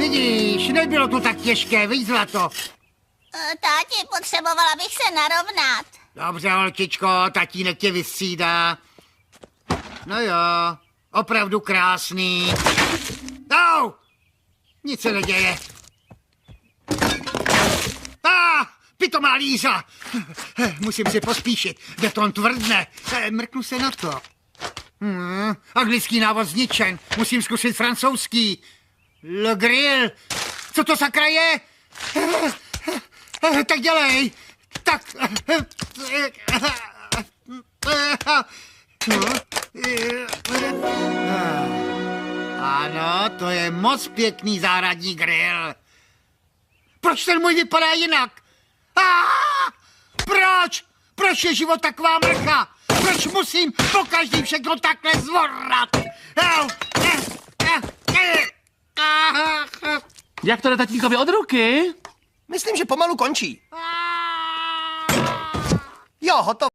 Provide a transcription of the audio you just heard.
Vidíš, nebylo to tak těžké, víš, Zlato. Táti, potřebovala bych se narovnat. Dobře, holčičko, tatínek tě vystřídá. No jo, opravdu krásný. Au! Nic se neděje. Pitomá Líza. Musím si pospíšit, beton tvrdne. Mrknu se na to. Anglický návod zničen. Musím zkusit francouzský. Le Grill. Co to sakra je? Tak dělej. Tak. Ano, to je moc pěkný zahradní grill. Proč ten můj vypadá jinak? Proč? Proč je život taková mrcha? Proč musím po každým všechno takhle zvorat? Jak to jde tatínkovi od ruky? Myslím, že pomalu končí. Jo, hotovo.